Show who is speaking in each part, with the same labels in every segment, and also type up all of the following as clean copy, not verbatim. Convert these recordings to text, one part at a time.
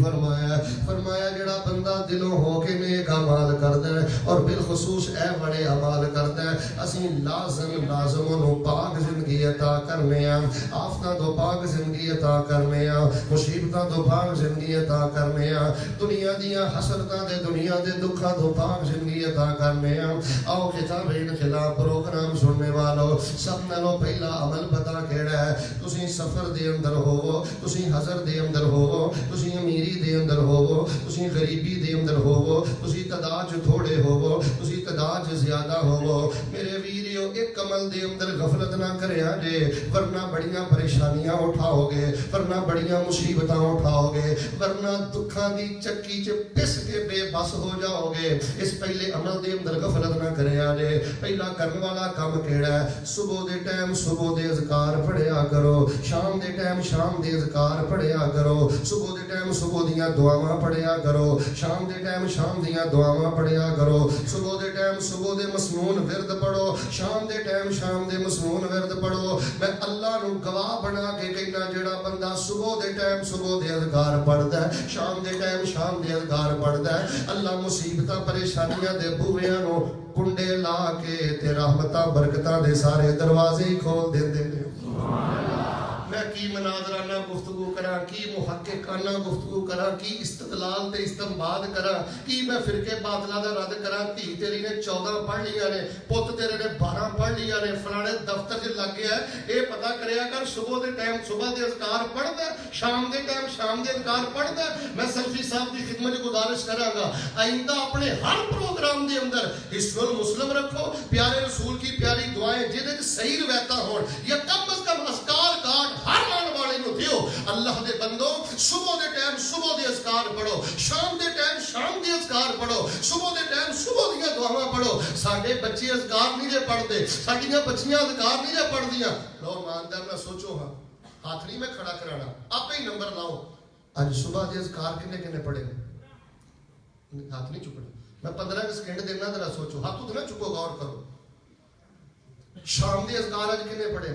Speaker 1: فرمایا فرمایا جڑا بندہ دلوں ہو کے نیک اعمال کردا ہے اور بالخصوص اے بڑے اعمال کردا ہے اسی لازم انہوں پاک زندگی عطا کرنے ہیں آفتاں تو پاک زندگی عطا کرنے ہیں مصیبتاں تو پاک زندگی عطا کرنے ہیں دنیا دیاں حسرتاں دے دنیا دے دکھاں تو پاک زندگی عطا کرنے ہیں آؤ کتاب انقلاب پروگرام سننے والو سب نالوں پہلا عمل پتا کیڑا ہے تسی سفر دے اندر ہوو تسی حضر دے اندر ہوو تسی امیری دے اندر ہوو تسی غریبی دے اندر ہوو تسی تعداد تھوڑے ہوو تسی تعداد زیادہ ہوو میرے ویریو ایک عمل دے اندر غفلت نہ کریا جے ورنہ بڑیاں پریشانیاں اٹھاؤ گے ورنہ بڑیاں مصیبتاں اٹھاؤ گے ورنہ دکھاں دی چکی چ پس کے بے بس ہو جاؤ گے اس پہلے عمل دے اندر غفلت نہ کریا جے پہلا کرن والا کام کیڑا ہے صبح دے ٹائم صبح دے اذکار پڑھیا کرو شام دے ٹائم شام دے اذکار پڑھیا کرو صبح دے ٹائم صبح دیاں دعاواں پڑھیا کرو شام دے ٹائم شام دیاں دعاواں پڑھیا کرو صبح دے ٹائم صبح دے مسنون ورد پڑھو شام دے ٹائم شام دے مسنون ورد پڑھو میں اللہ نو گواہ بنا کے کہنا جڑا بندہ صبح دے ٹائم صبح دے اذکار پڑھدا ہے شام دے ٹائم شام دے اذکار پڑھدا ہے اللہ مصیبتاں پریشانیاں دے بوئیاں نو کنڈے لا کے تے رحمتاں برکتاں دے سارے دروازے ہی کھول دیندے نے میں کی مناظرانہ گفتگو کراں کی محققانہ گفتگو کراں کی استدلال تے استنباط کراں کی میں فرقے باطلہ دا رد کراں تھی تیری نے 14 پڑھ لیا نے پت تیرے نے 12 پڑھ لیا نے فلانے دفتر جو لگ گیا ہے اے پتہ کریا کر صبح دے ٹائم صبح دے اذکار پڑھدا شام دے ٹائم شام دے اذکار پڑھدا میں سلفی صاحب دی خدمت گزارش کراں گا آئندہ اپنے ہر پروگرام دے اندر حسن المسلم رکھو پیارے رسول کی پیاری دعائیں جدے صحیح روایتاں ہون یا کم از کم اذکار کارڈ ہر مان والے نو دیو اللہ دے بندو صبح دے ٹائم صبح دے اذکار پڑھو شام دے ٹائم شام دے اذکار پڑھو صبح دے ٹائم صبح دیاں دعاواں پڑھو ساڈے بچے اذکار نہیں دے پڑھتے ساڈیاں بچیاں اذکار نہیں دے پڑھدیاں لو ایماندار نہ سوچو ہاں ہاتھ نہیں میں کھڑا کرانا آپ ہی نمبر لاؤ اج صبح دے اذکار کنے پڑھے ہاتھ نہیں چکنا میں 15 سیکنڈ دینا ذرا سوچو ہاتھ تو نہ چکو غور کرو شام دے اذکار اج کنے پڑھے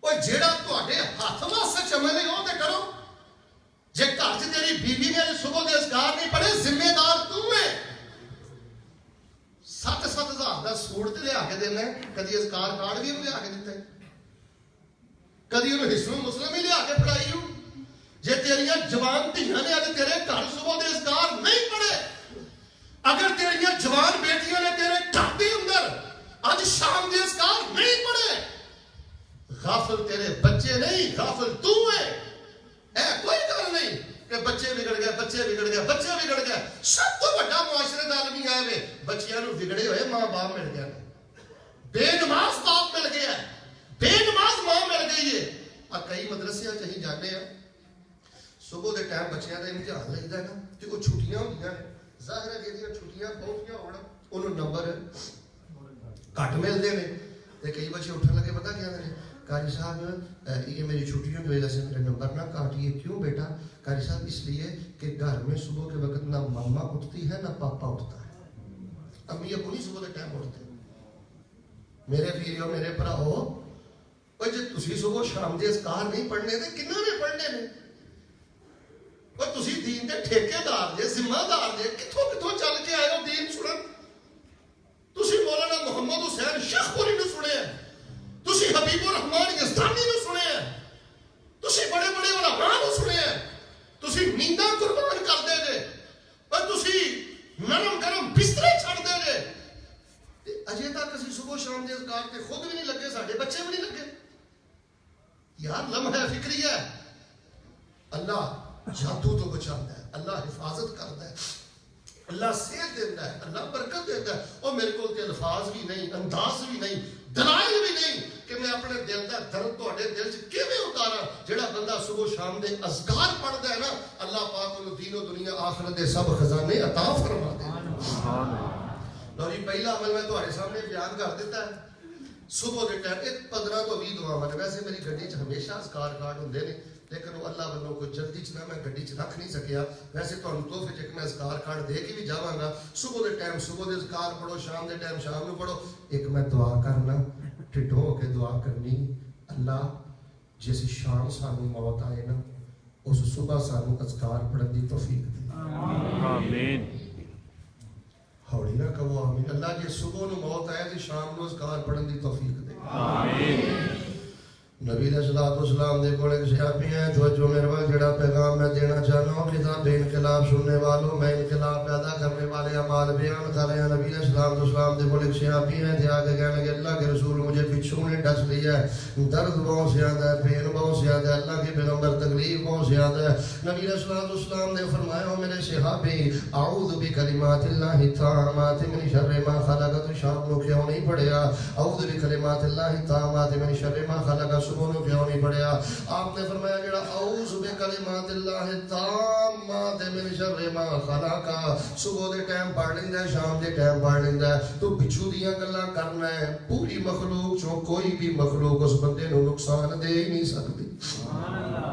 Speaker 1: اوہ جیڑا تواڈے ہاتھ واسطے عمل ہے او تے کرو جے گھر چ تیری بیوی نے صبح دے اذکار نہیں پڑھے ذمہ دار تو ہے 7,000 دا سوٹ تے لیا کے دینا ہے کدی اذکار کارڈ بھی لیا کے دیتا ہے کدی انہوں حسن مسلم ہی لیا کے پڑھائی ہوں جے تیریاں جوان دھیاں نے اگر تیرے گھر صبح دے اذکار نہیں پڑھے اگر تیریاں جوان بیٹیاں نے تیرے گھر دے اندر اج شام دے اذکار نہیں پڑھے غافل تیرے بچے نہیں غافل تو ہے اے کوئی گل نہیں کہ بچے بگڑ گئے سب تو بڑا معاشرے دا عالمی آئے ہوئے بچیاں نو بگڑے ہوئے ماں باپ مل گیا بے نماز باپ مل گیا بے نماز ماں مل گئی ہے اور کئی مدرسے چاہیے جانے ہیں صبح دے ٹائم بچیاں دا امتحان لگتا ہے نا کہ وہ چھٹیاں ہوندیاں نے ظاہر ہے کہ چھٹیاں پہنچیاں ہونا انہوں نمبر گھٹ ملتے ہیں تے کئی بچے اٹھن لگے پتہ کیا کریں قاری صاحب یہ میری چھٹیوں کی وجہ سے میرے نمبر نہ کاٹیے کیوں بیٹا قاری صاحب اس لیے کہ گھر میں صبح کے وقت نہ ماما اٹھتی ہے نہ پاپا اٹھتا ہے امی ابو نہیں صبح کے ٹائم اٹھتے میرے ویریو میرے بھراؤ اوے جے تسی صبح شام دے اذکار نہیں پڑھنے تے کنہاں نے پڑھنے نے اوے تسی دین دے ٹھیکیدار جے ذمہ دار جے کتھوں چل کے آئے ہو دین سنن تسی مولانا محمد حسین شیخ پوری نے سنے ہیں تسی حبیب الرحمان یزدانی نے سنے ہیں تسی بڑے بڑے علماء نے سنے ہیں تسی نینداں قربان کر دے جے اور تسی نرم گرم بسترے چھڑ دے جے اجے تک اسی صبح شام دے اذکار تے خود بھی نہیں لگے ساڈے بچے بھی نہیں لگے یار لمحہ فکری ہے اللہ جادو تو بچاتا ہے اللہ حفاظت کرتا ہے اللہ صحت دیتا ہے اللہ برکت دیتا ہے اور میرے کو تے الفاظ بھی نہیں انداز بھی نہیں دلائل بھی نہیں کہ میں اپنے دل دا درد تواڈے دل چ کیویں اتاراں جڑا بندہ صبح شام دے اذکار پڑھدا ہے نا اللہ پاک انہوں دین و دنیا آخرت دے سب خزانے عطا فرما دے سبحان اللہ لو جی پہلا عمل میں تواڈے سامنے بیان کر دیتا ہے صبح دے ٹائم ایک 15 تو 20 دعاواں نے ویسے میری گڈی چ ہمیشہ اذکار کارڈ ہوندے نے لیکن وہ اللہ والوں کو جلدی چ نہ میں گڈی چ رکھ نہیں سکیا ویسے تانوں تحفے چ میں اذکار کارڈ دے کے بھی جاواں گا صبح دے ٹائم صبح دے اذکار پڑھو شام دے ٹائم شام نو پڑھو ایک میں دعا کرنا ٹھڈو ہو کے دعا کرنی اللہ جس شام سانوں موت آئے نا اس صبح سانو اذکار پڑھن دی توفیق دے
Speaker 2: آمین
Speaker 1: ہوڑی نہ کہو آمین اللہ جی صبح نو موت آئے تو شام نو اذکار پڑھن دی توفیق دے
Speaker 2: آمین
Speaker 1: نبی علیہ الصلوۃ والسلام دے کول ایک صحابی ہیں توجہ میرے وال جڑا پیغام میں دینا چاہتا ہوں کتاب انقلاب سننے والوں میں انقلاب پیدا کرنے والے اعمال بیان کر رہے ہیں نبی علیہ الصلوۃ والسلام دے کول ایک صحابی ہیں تے آگے کہنے لگے اللہ کے رسول مجھے پچھوں نے ڈس لیا ہے درد بہت زیادہ ہے پین بہت زیادہ ہے اللہ کے پیغمبر تکلیف بہت زیادہ ہے نبی علیہ الصلوۃ والسلام نے فرمایا او میرے صحابی اعوذ بکلمات اللہ التامات من شر ما خلق تو شام کو کیوں نہیں پڑھیا اعوذ بکلمات اللہ التامات من شر ما خلق صبح نو کیوں نہیں پڑھیا آپ نے فرمایا جڑا اعوذ بکلمات اللہ التامات من شر ما خلق صبح دے ٹائم پڑھ لیندا ہے شام دے ٹائم پڑھ لیندا ہے تو بچھو دیاں گلاں کرنا ہے پوری مخلوق چوں کوئی بھی مخلوق اس بندے نو نقصان دے ہی نہیں سکتی سبحان اللہ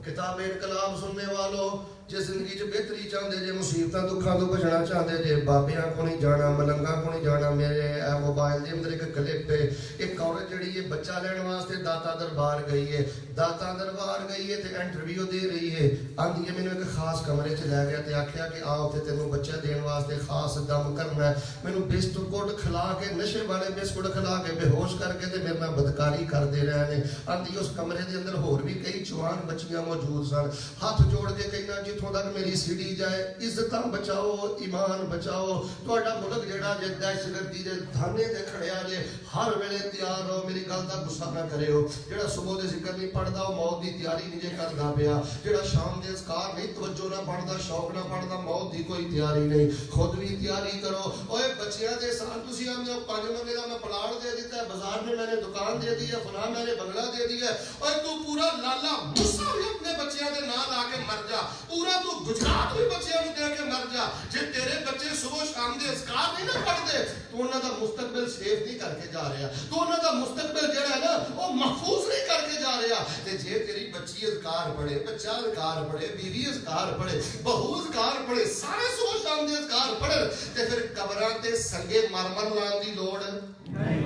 Speaker 1: کتاب انقلاب سننے والوں جے زندگی چ بہتری چاہندے جے مصیبتاں دکھاں تو بچنا چاہندے جے بابیاں کو نہیں جانا ملنگاں کو نہیں جانا میرے موبائل دے اندر ایک کلپ پہ ایک عورت جڑی ہے بچہ لین واسطے داتا دربار گئی ہے داتا دربار گئی ہے تے انٹرویو دے رہی ہے آندی ہے مینوں ایک خاص کمرے چ لے گیا تے آکھیا کہ آؤ تے تینوں بچہ دین واسطے خاص دم کرنا ہے مینوں بسکٹ کھلا کے نشے والے بسکٹ کھلا کے بے ہوش کر کے تے میرے نال بدکاری کر دے رہے ہیں آندی اس کمرے دے اندر ہور بھی کئی جوان بچیاں موجود سن ہاتھ جوڑ کے کہنا جتھوں تک میری سیڑھی جائے عزتاں بچاؤ ایمان بچاؤ تہاڈا ملک جڑا جے دہشت گردی دے دھانے تے کھڑیا جے ہر ویلے تیار رہو میری گل دا غصہ نہ کریو جڑا صبح دے ذکر نہیں پڑھدا او موت دی تیاری نہیں جے کردا پیا جڑا شام دے اذکار نہیں توجہ نہ پڑھدا شوق نہ پڑھدا موت دی کوئی تیاری نہیں خود بھی تیاری کرو اوے بچیاں دے سال تسی آندے 5 منگے دا میں پلاٹ دے دیتا ہے بازار میں نے دکان دے دی ہے فلاں میں نے بنگلہ دے دیا ہے اوے تو پورا لالا مصا بھی اپنے بچیاں دے نال آ کے مر جا پورا تو گجرات بھی بچیاں نوں دے کے مر جا جے تیرے بچے صبح شام دے اذکار نہیں نہ پڑھدے تو انہاں دا مستقبل سیف نہیں کر کے جا رہا تو انہاں دا مستقبل جڑا ہے نا وہ محفوظ نہیں کر کے جا رہا تے جے تیری بچی اذکار پڑھے بچہ اذکار پڑھے بیوی اذکار پڑھے بہو اذکار پڑھے سارے صبح شام دے اذکار پڑھے تے پھر قبراں تے سنگے مرمر لان دی لوڑ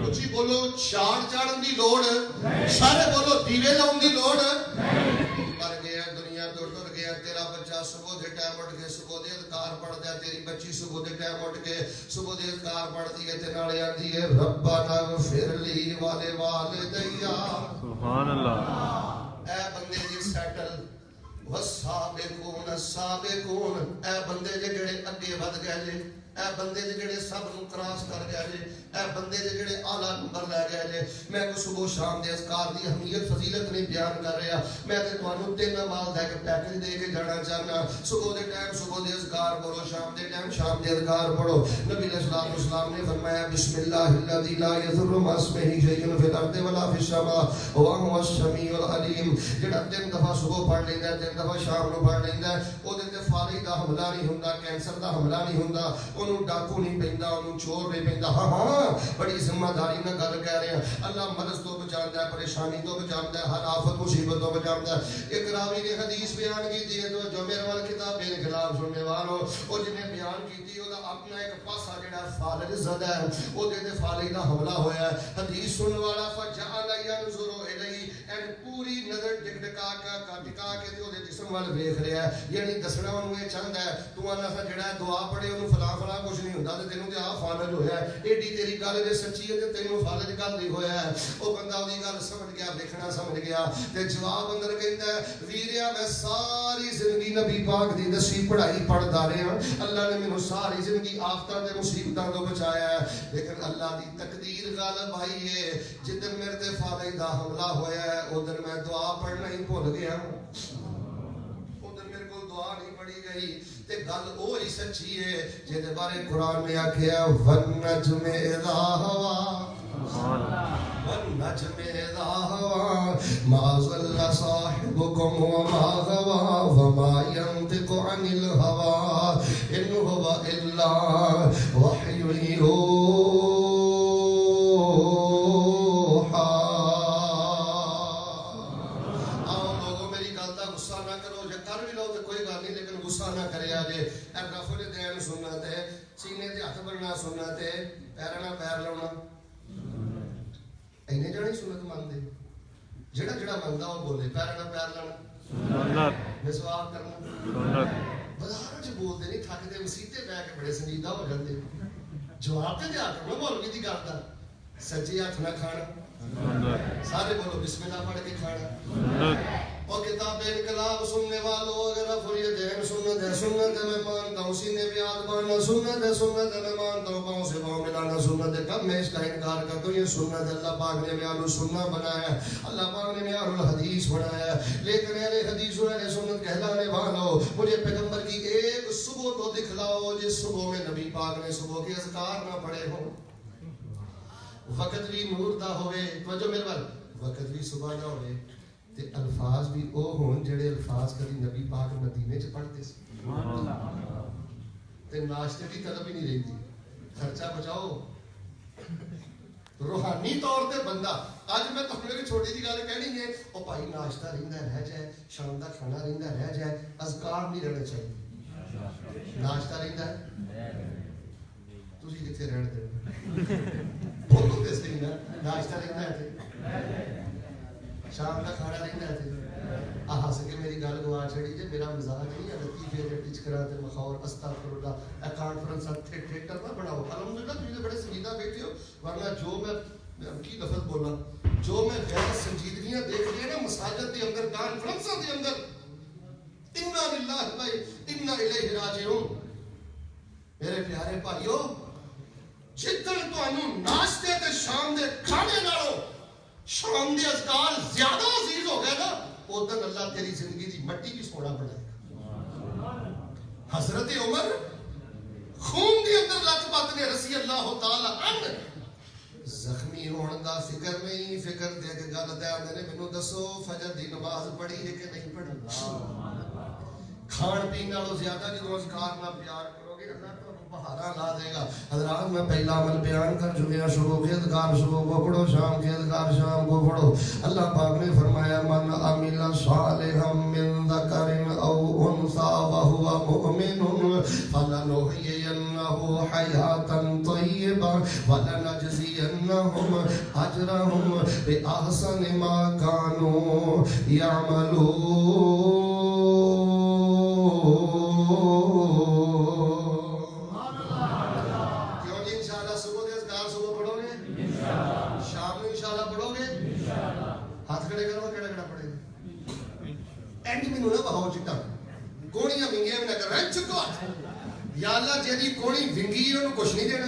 Speaker 1: اچھی بولو شاڑ چاڑن دی لوڑ سارے بولو دیوے لاؤن دی لوڑ مر گیا دنیا تو ٹر گیا تیرا بچہ صبح دے ٹائم اٹھ کے صبح دے اذکار پڑھدا ہے تیری بچی صبح دے ٹائم اٹھ کے صبح دے اذکار پڑھدی ہے تے نالے آندی ہے ربنا اغفر لی والوالدیا
Speaker 2: سبحان اللہ
Speaker 1: اے بندے دی سیٹل والسابقون السابقون اے بندے جڑے اگے ود گئے جے اے بندے جڑے سب نو کراس کر گئے جے اے بندے جڑے اعلی نمبر لے گئے جے میں کو صبح شام دے اذکار دی اہمیت فضیلت نہیں بیان کر رہا میں تے تانوں 3 مال دا ایک پیکج دے کے جانا چاہنا صبح دے ٹائم صبح دے اذکار پڑھو شام دے ٹائم شام دے اذکار پڑھو نبی علیہ الصلوۃ والسلام نے فرمایا بسم اللہ الذی لا یضر مع اسمہ شیء فی الارض ولا فی السماء وهو السمیع العلیم جڑا 3 دفعہ صبح پڑھ لیندا ہے 3 دفعہ شام نو پڑھ لیندا ہے او دے تے فالج دا حملہ نہیں ہوندا کینسر دا حملہ نہیں ہوندا انہوں ڈاکو نہیں پیندا انہوں چور نہیں پیندا ہاں ہاں بڑی ذمہ داری نہ گل کہہ رہے ہیں اللہ مرض تو بچاندا ہے پریشانی تو بچاندا ہے ہر آفت مصیبت تو بچاندا ہے ایک راوی نے حدیث بیان کی دی ہے تو جو میرے وال کتاب انقلاب سننے والوں او جن نے بیان کیتی او دا اپنا ایک پاسا جڑا فالج زدہ ہے او دے تے فالج دا حملہ ہویا ہے حدیث سننے والا فجعل ينظر الیہ اینڈ پوری نظر ٹکٹکا ٹکا کے تے او دے جسم وال ویکھ رہا ہے یعنی دسنا انہوں یہ چاہتا ہے تو آنا سا جڑا ہے دعا پڑھے انہوں فلاں فلاں کچھ نہیں ہوتا تے تینوں تے آ فالج ہویا ہے ایڈی تیری گل دے سچی ہے تے تینوں فالج گل نہیں ہویا ہے او بندہ دی گل سمجھ گیا دیکھنا سمجھ گیا تے جواب اندر کہندا ہے ویریا میں ساری زندگی نبی پاک دی دسی پڑھائی پڑھدا رہا اللہ نے مینوں ساری زندگی آفتاں تے مصیبتاں تو بچایا ہے لیکن اللہ دی تقدیر غالب آئی ہے جدن میرے تے فالج دا حملہ ہویا ہے ادھر میں دعا پڑھنا ہی بھول گیا ادھر میرے کو دعا نہیں پڑھی گئی تے گل وہی سچی ہے جے دے بارے قرآن نے آکھیا والنجم اذا ہوا والنجم اذا ہوا ما ضل صاحبكم وما غوى وما ينطق عن الهوى ان هو الا وحي يوحى آؤ لوگوں میری گل دا غصہ نہ کرو جے کر بھی لو تے کوئی گل نہیں لیکن غصہ نہ کریا جے رفل دین سنت ہے سینے تے ہاتھ بننا سنت ہے پیراں نال پیر لاؤنا اینے جڑی سنت مانتے جڑا جڑا منگا وہ بولے پیراں نال پیر لانا
Speaker 2: سنت
Speaker 1: مسواک کرنا
Speaker 2: سنت
Speaker 1: بازار چ بولتے نہیں تھکتے مسیتے بہ کے بڑے سنجیدہ ہو جاتے جواب تے دیا کرو مولوی دی گل دا سجے ہاتھ نہ کھانا
Speaker 2: سنت
Speaker 1: سارے بولو بسم اللہ پڑھ کے کھانا
Speaker 2: سنت
Speaker 1: اور کتاب انقلاب سننے والوں اگر افریہ دین سنت ہے میں مانتا ہوں سینے پہ ہاتھ باندھنا سنت ہے میں مانتا ہوں پاؤں سے پاؤں ملانا سنت ہے کب میں اس کا انکار کرتا ہوں یہ سنت ہے اللہ پاک نے معیار السنہ بنایا ہے اللہ پاک نے معیار الحدیث بنایا ہے لیکن اہل حدیث و اہل سنت کہلانے والوں مجھے پیغمبر کی ایک صبح تو دکھلاؤ جس صبح میں نبی پاک نے صبح کے اذکار نہ پڑھے ہوں وقت بھی مہورتا ہوئے توجہ میرے بال وقت بھی صبح نہ ہوئے تے الفاظ بھی او ہون جڑے الفاظ کبھی نبی پاک مدینے چ پڑھتے سی تے ناشتے کی طلب ہی نہیں رہتی خرچہ بچاؤ روحانی طور تے بندہ اج میں تمہیں ایک چھوٹی جی گل کہنی ہے او بھائی ناشتہ رہندا رہ جائے شام دا کھانا رہندا رہ جائے اذکار نہیں رہنا چاہیے ناشتہ رہندا ہے تسی کتھے رہن دے بولو تے صحیح نا ناشتہ رہندا ہے شام کا کھانا رہندا ہے ہس کے میری گل گوا چھڑی جے میرا مزاج نہیں ہے لطیفے دے ٹچ کرا تے مخور استغفر اللہ اے کانفرنس تھیٹر نہ بناؤ الحمدللہ تسی بڑے سنجیدہ بیٹھے ہو ورنہ جو میں کی لفظ بولا جو میں غیر سنجیدگیاں دیکھ رہی ہے نا مساجد دے اندر کانفرنساں دے اندر انا للہ و انا الیہ راجعون میرے پیارے بھائیو جتن تانوں ناشتے تے شام دے کھانے نالوں شام دے اذکار زیادہ عزیز ہو گئے نا اودن اللہ تیری زندگی دی مٹی بھی سونا بنائے گا حضرت عمر خون دی اندر لت پت نے رسی اللہ تعالی عنہ زخمی ہون دا فکر نہیں فکر دے کے گل تے آندے نے مینوں دسو فجر دی نماز پڑھی ہے کہ نہیں پڑھی کھان پین نالوں زیادہ جدوں اذکار نال پیار کرو گے اللہ تانوں بہاراں لا دے گا حضرات میں پہلا عمل بیان کر چکا صبح کے اذکار صبح کو پڑھو شام کے اذکار شام کو پڑھو اللہ پاک نے فرمایا من عمل صالحا من ذکر او انثى وهو مؤمن فلنحيينه حياة طيبة ولنجزينهم اجرهم باحسن ما كانوا يعملون کوڑیاں ونگیاں بھی نہ کر رہے چکو یا اللہ جیڑی کوڑی ونگی ہے انہوں کچھ نہیں دینا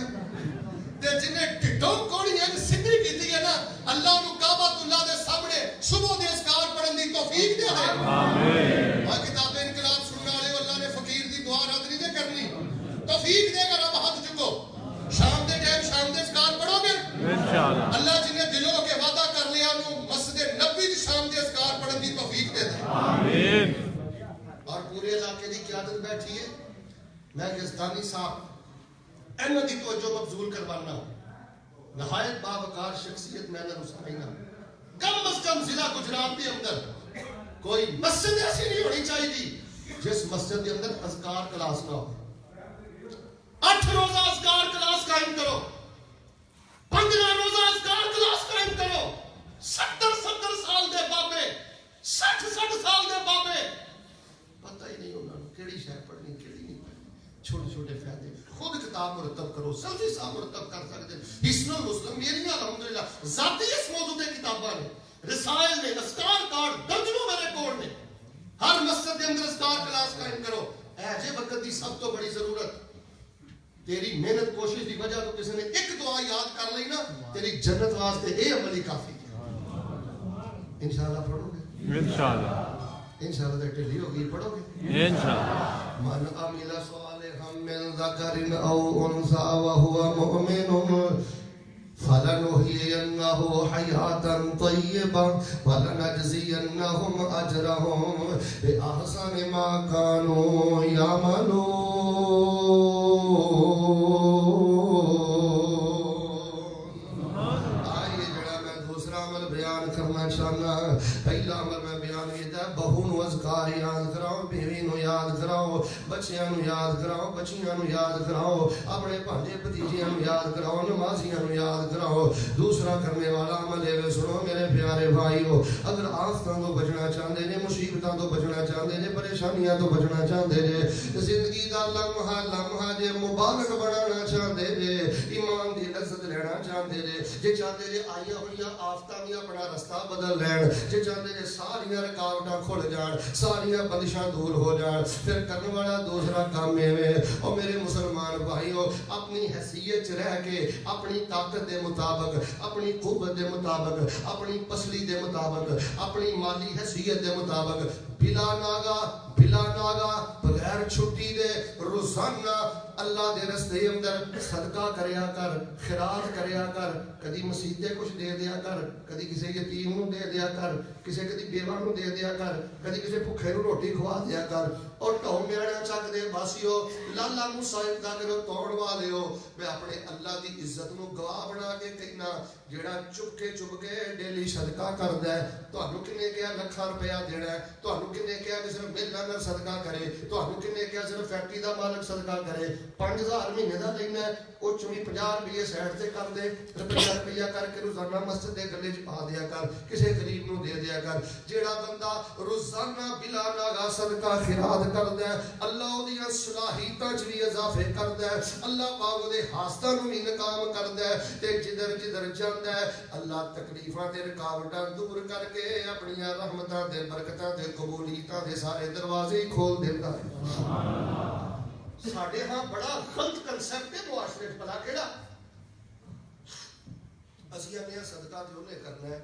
Speaker 1: تے جنہیں ٹھٹوں کوڑی ہے سدھی کیتی ہے نا اللہ انہوں کعبۃ اللہ دے سامنے صبح دے اذکار پڑھن دی توفیق دے دے آمین اور کتاب انقلاب سننے والے اللہ نے فقیر دی دعا رد نہیں دے کرنی توفیق دے گا رب ہاتھ چکو شام دے ٹائم شام دے اذکار پڑھو گے انشاءاللہ اللہ جنہیں دلوں کے وعدہ کر لیا انہوں مسجد نبی دی شام دے اذکار پڑھن دی توفیق دے دے آمین اور پورے علاقے دی قیادت بیٹھی ہے میں گزدانی صاحب احمد دی توجہ مبذول کروانا نہایت باوقار شخصیت میں نے رسائنا کم از کم ضلع گجرات کے اندر کوئی مسجد ایسی نہیں ہونی چاہیے تھی جس مسجد کے اندر اذکار کلاس نہ ہو 8 روزہ اذکار کلاس قائم کرو 15 روزہ اذکار کلاس قائم کرو 70 سال دے بابے 60 سال دے بابے پتہ ہی نہیں ہونا کیڑی شے پڑھنی کیڑی نہیں پڑھنی چھوٹے چھوٹے فائدے خود کتاب مرتب کرو سلفی صاحب مرتب کر سکتے حسن المسلم میری الحمدللہ ذاتی اس موضوع تے کتاباں نے رسائل میں اذکار کارڈ درجنوں میں ریکارڈ نے ہر مسجد کے اندر اذکار کلاس قائم کرو اے جے وقت دی سب تو بڑی ضرورت تیری محنت کوشش دی وجہ تو کسی نے ایک دعا یاد کر لی نا تیری جنت واسطے اے عمل ہی کافی ہے انشاءاللہ پڑھو گے انشاءاللہ انشاءاللہ تے ٹھلی ہوگی پڑھو گے انشاءاللہ من عمل صالحا من ذکر او انثى وهو مؤمن فلنحيينه حياة طيبة ولنجزينهم اجرهم باحسن ما كانوا يعملون آئیے جڑا میں دوسرا عمل بیان کرنا چاہنا پہلا عمل میں بیان کیتا ہے بہو نو اذکار یاد کراؤ بیوی نو یاد کراؤ بچیاں نو یاد کراؤ بچیاں نو یاد کراؤ اپنے بھانجے بھتیجیاں نو یاد کراؤ نمازیاں نو یاد کراؤ دوسرا کرنے والا عمل ہے سنو میرے پیارے بھائیو اگر آفتاں تو بچنا چاہتے نے مصیبتاں تو بچنا چاہتے نے پریشانیاں تو بچنا چاہتے نے زندگی دا لمحہ لمحہ جے مبارک بنانا چاہتے نے ایمان دی لذت لینا چاہتے نے جے چاہتے نے آئیاں ہوئیاں آفتاں بھی اپنا رستہ بدل لین جے چاہتے نے ساریاں رکاوٹاں کھل جان ساریاں بندشاں دور ہو جان پھر کرنے والا دوسرا کام ہے اور میرے مسلمان بھائیو اپنی حیثیت رہ کے اپنی طاقت دے مطابق اپنی قوت دے مطابق اپنی پسلی دے مطابق اپنی مالی حیثیت دے مطابق بلا ناگا بغیر چھٹی دے روزانہ اللہ دے رستے اندر صدقہ کریا کر خیرات کریا کر کدی مسیتے کچھ دے دیا کر کدی کسی یتیم نو دے دیا کر کسی کدی بیوہ نو دے دیا کر کدی کسی بھوکے نو روٹی کھوا دیا کر اور ٹھو میاڑا چک دے باسیو لالا مصائب دا کرو توڑ والیو میں اپنے اللہ دی عزت نو گواہ بنا کے کہنا جڑا چپ کے ڈیلی صدقہ کردا ہے تانوں کنے کیا لاکھاں روپیہ دینا ہے تانوں کنے کیا کہ صرف میرے نال صدقہ کرے تانوں کنے کیا صرف فیکٹری دا مالک صدقہ کرے 5000 مہینے دا لینا ہے او چویں 50 روپے سائیڈ تے کر دے روپیہ کر کے روزانہ مسجد دے گلے چ پا دیا کر کسے غریب نو دے دیا کر جیڑا بندہ روزانہ بلا ناگا صدقہ خیرات کردا ہے اللہ اودیاں صلاحیتاں چ بھی اضافے کردا ہے اللہ پاک دے حاصلاں نو بھی ناکام کردا ہے تے جدھر جدھر جاندا ہے اللہ تکلیفاں تے رکاوٹاں دور کر کے اپنی رحمتاں تے برکتاں تے قبولیتاں دے سارے دروازے کھول دیندا ہے سبحان اللہ ساڈے ہاں بڑا غلط کنسپٹ ہے معاشرے وچ بلا کیڑا اسی اپنے صدقہ تے اونے کرنا ہے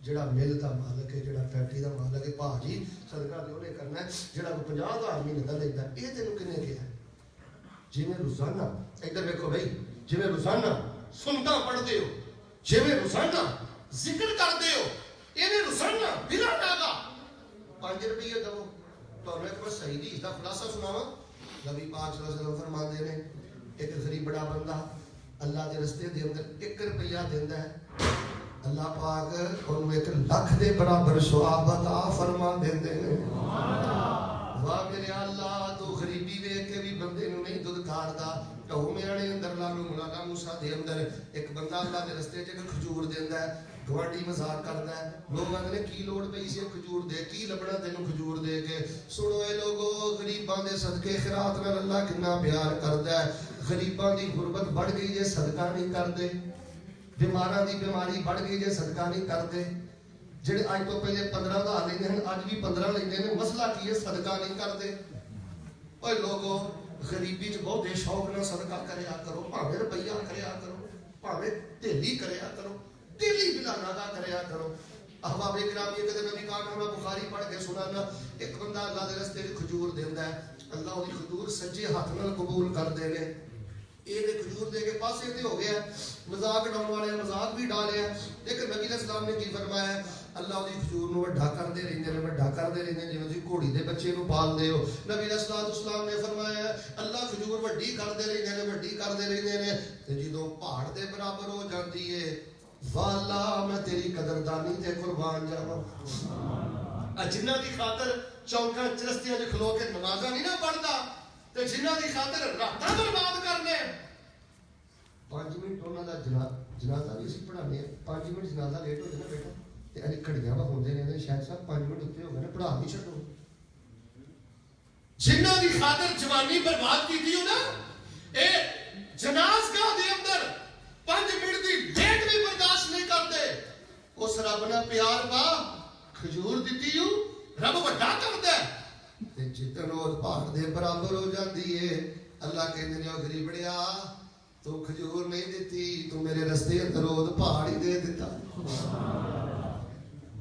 Speaker 1: جڑا مل دا مالک ہے جڑا فیکٹری دا مالک ہے بھاجی صدقہ تے اونے کرنا ہے جڑا 50,000 مہینے دا لیندا ہے اے تینوں کنے کیا ہے جویں روزانہ ادھر دیکھو بھائی جویں روزانہ سنتا پڑھدے ہو جویں روزانہ ذکر کردے ہو ایویں روزانہ بلا ناگا 5 روپے دو تانوں ایک بار صحیح دی اس دا خلاصہ سناواں نبی پاک صلی اللہ علیہ وسلم فرماندے نے ایک غریب بڑا بندہ اللہ دے رستے دے اندر 1 روپیہ دیندا ہے اللہ پاک انہوں 1 لاکھ دے برابر ثواب عطا فرما دیندے نے واہ میرے اللہ تو غریبی ویکھ کے بھی بندے نوں نہیں ددکاردا ٹو میاڑے اندر لالو مولانا موسیٰ دے اندر ایک بندہ اللہ دے رستے چ کھجور دیندا ہے گوانڈی مزاق کردا ہے لوگ آندے نے کی لوڑ پئی سی کھجور دے کی لبنا تینوں کھجور دے کے سنو اے لوگو غریباں دے صدقے خیرات نال اللہ کتنا پیار کردا ہے غریباں دی غربت بڑھ گئی جے صدقہ نہیں کردے بیماراں دی بیماری بڑھ گئی جے صدقہ نہیں کردے جڑے اج تو پہلے 15,000 لیندے ہیں اج بھی 15 لیندے نے مسئلہ کی ہے صدقہ نہیں کردے اوے لوگو غریبی چ بہت شوق نال صدقہ کریا کرو بھاویں روپیہ کریا کرو بھاویں تھیلی کریا کرو دلی بلا ناگا کریا کرو احباب کرام یہ کہتے نبی پاک ہمیں بخاری پڑھ کے سنانا ایک بندہ اللہ دے رستے وچ کھجور دیندا ہے اللہ دی کھجور سجے ہاتھ نال قبول کر دے نے اے دے کھجور دے کے پاسے تے ہو گیا مذاق ڈاؤن والے مذاق بھی ڈالیا لیکن نبی علیہ السلام نے کی فرمایا اللہ دی کھجور نو وڈا کردے رہندے نے وڈا کردے رہندے جویں تسی گھوڑی دے بچے نو پال دے ہو نبی علیہ السلام نے فرمایا اللہ کھجور وڈی کردے رہندے نے وڈی کردے رہندے نے تے جدوں پہاڑ دے برابر ہو جاندی ہے والا میں تیری قدردانی تے قربان جاواں جنہ دی خاطر چوکاں چرستیاں وچ کھلو کے نمازاں نہیں نہ پڑھدا تے جنہ دی خاطر راتاں برباد کرنے 5 منٹ انہاں دا جنازہ بھی اسی پڑھانے 5 منٹ جنازہ لیٹ ہو جائے نا بیٹا تے علی کھڑیاں وا ہوندے نے شاید صاحب 5 منٹ اوتے ہو گئے نے پڑھا بھی چھڈو جنہ دی خاطر جوانی برباد کیتی ہو نا اے جنازگاہ دے اندر 5 منٹ دی لیٹ بھی برداشت نہیں کرتے اس رب نے پیار پا کھجور دیتی ہو رب وڈا کردا ہے تے جتن روز پہاڑ دے برابر ہو جاندی ہے اللہ کہندے نے او غریبڑیا تو کھجور نہیں دیتی تو میرے رستے اندر روز پہاڑ ہی دے دیتا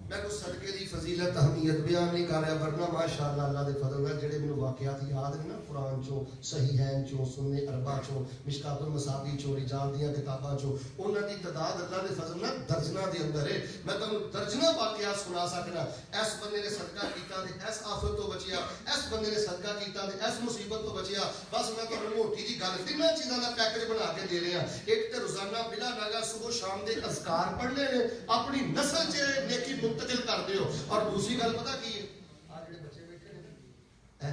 Speaker 1: میں کوئی صدقے دی فضیلت اہمیت بیان نہیں کر رہا ورنہ ماشاءاللہ اللہ دے فضل نال جڑے مینوں واقعات یاد ہیں نا قرآن چوں صحیحین چوں سنن اربع چوں مشکات المصابیح چوں رجال دیاں کتاباں چوں انہاں دی تعداد اللہ دے فضل نال درجناں دے اندر ہے میں تانوں درجناں واقعات سنا سکنا اس بندے نے صدقہ کیتا تے اس آفت تو بچیا اس بندے نے صدقہ کیتا تے اس مصیبت تو بچیا بس میں تانوں موٹی جی گل تیناں چیزاں دا پیکج بنا کے دے رہا ایک تے روزانہ بلا ناگا صبح شام دے اذکار پڑھنے نے اپنی نسل چ نیکی منتقل کر دیو اور دوسری گل پتہ کی ہے آ جڑے بچے بیٹھے نے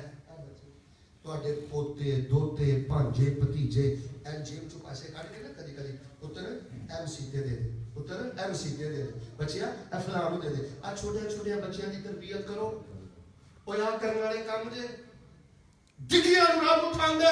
Speaker 1: ਤੁਹਾਡੇ ਪੋਤੇ ਦੋਤੇ ਭਾਂਜੇ ਭਤੀਜੇ ਐਨ ਜੇਬ ਚੋਂ ਪੈਸੇ ਕੱਢ ਕੇ ਨਾ ਕਦੀ ਕਦੀ ਪੁੱਤਰ MC ਤੇ ਦੇ ਦੇ, ਪੁੱਤਰ MC ਤੇ ਦੇ ਦੇ, ਬੱਚਿਆ ਇਹ ਫਲਾਣ ਨੂੰ ਦੇ ਦੇ। ਆ ਛੋਟੇ ਛੋਟੇ ਬੱਚਿਆਂ ਦੀ ਤਰਬੀਅਤ ਕਰੋ। ਉਹ ਆ ਕਰਨ ਵਾਲੇ ਕੰਮ ਜੇ ਡਿੱਗੀਆਂ ਨੂੰ ਰੱਬ ਉਠਾਉਂਦਾ।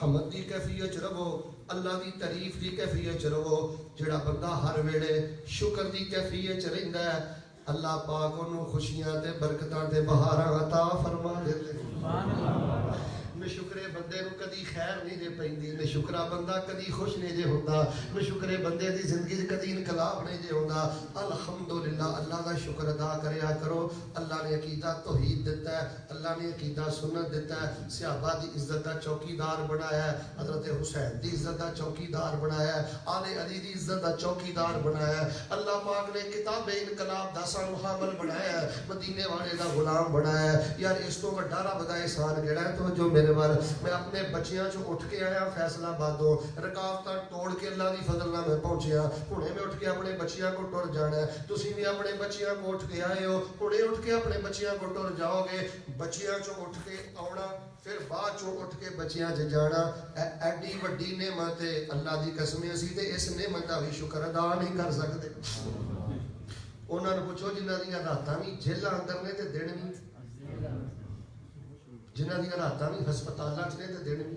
Speaker 1: حمد دی کیفیت چ رہو اللہ دی تعریف دی کیفیت چ رہو جڑا بندہ ہر ویلے شکر دی کیفیت چ رہندا ہے اللہ پاک انہوں خوشیاں تے برکتاں تے بہاراں عطا فرما دیتے سبحان اللہ نشکرے بندے نو کدی خیر نہیں دے پیندی نشکرا بندہ کدی خوش نہیں دے ہوندا نشکرے بندے دی زندگی کدی انقلاب نہیں دے ہوندا الحمدللہ اللہ دا شکر ادا کریا کرو اللہ نے عقیدہ توحید دیتا ہے اللہ نے عقیدہ سنت دیتا ہے صحابہ دی عزت دا چوکیدار بنایا ہے حضرت حسین دی عزت دا چوکیدار بنایا ہے آل علی دی عزت دا چوکیدار بنایا ہے اللہ پاک نے کتاب انقلاب دا سان حامل بنایا ہے مدینے والے دا غلام بنایا ہے یار اس تو بڑا رب دا احسان کیڑا ہے تو جو میرے میں اپنے بچیاں چو اٹھ کے آیا فیصلہ بادوں رکاوٹاں توڑ کے اللہ دی فضل نہ میں پہنچیا ہنے میں اٹھ کے اپنے بچیاں کو ٹر جانا ہے تسی بھی اپنے بچیاں کو اٹھ کے آئے ہو ہنے اٹھ کے اپنے بچیاں کو ٹر جاؤ گے بچیاں چو اٹھ کے آنا پھر بعد چو اٹھ کے بچیاں چ جانا ایڈی وڈی نعمت ہے اللہ دی قسم اسی تے اس نعمت دا بھی شکر ادا نہیں کر سکتے انہاں نوں پوچھو جنہاں دیاں راتاں وی جیلاں اندر نے تے دن وی جنہاں دیاں راتاں بھی ہسپتالاں چ نے تے دن بھی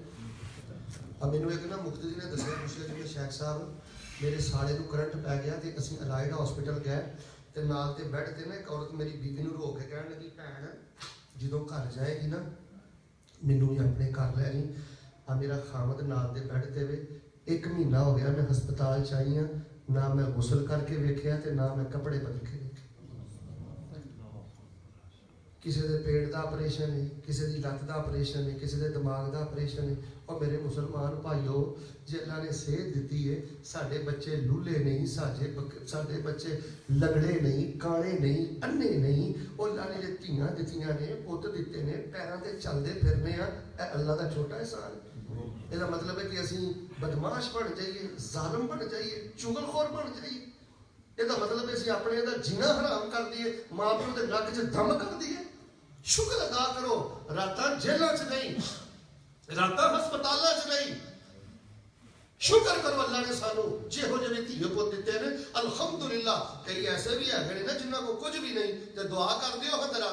Speaker 1: اب مینوں ایک نا مقتدی نے دسیا پوچھیا جی شیخ صاحب میرے ساڑے نو کرنٹ پی گیا تے اسی الائڈ ہاسپٹل گئے تے نال تے بیڈ تے نا ایک عورت میری بیوی نو رو کے کہن لگی بھੈਣ جدوں گھر جائے گی نا مینوں بھی اپنے گھر لے آئی آ میرا خامد نال دے بیڈ تے وے 1 مہینہ ہو گیا میں ہسپتال چ آئی ہاں نہ میں غسل کر کے ویکھیا تے نہ میں کپڑے بدل کے کسی دے پیٹ دا آپریشن ہے کسی دی لت دا آپریشن ہے کسی دے دماغ دا آپریشن ہے اور میرے مسلمان بھائیو جے اللہ نے صحت دیتی ہے ساڈے بچے لولے نہیں ساڈے بچے لنگڑے نہیں کانے نہیں انے نہیں اور اللہ نے دتیاں دتیاں نے پوت دیتے نے پیراں تے چلدے پھرنے آ اے اللہ دا چھوٹا احسان ہے یہ مطلب ہے کہ اسی بدماش بن جائیے ظالم بن جائیے چغل خور بن جائیے یہ مطلب ہے اسی اپنے دا جینا حرام کر دیے ماں پیو دے نک چ دم کر دیے شکر ادا کرو راتاں جیلاں چ نہیں راتاں ہسپتالاں چ نہیں شکر کرو اللہ نے سانو جہو جے دھیو پوت دیتے نے الحمدللہ کئی ایسے بھی ہے نا جنہاں کو کچھ بھی نہیں تے دعا کر دیو ذرا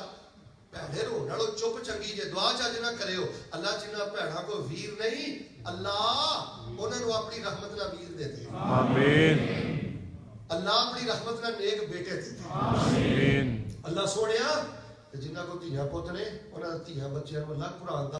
Speaker 1: بھڑے رو نالو چپ چنگی جے دعا چاج نہ کریو اللہ جنہاں بھڑا کو ویر نہیں اللہ انہاں نو اپنی رحمت نال ویر دے دے آمین اللہ اپنی رحمت نال نیک بیٹے دے دے آمین اللہ سونیا جنہاں کو دھیاں پوت نے انہاں دھیاں بچیاں نوں اللہ قرآن دا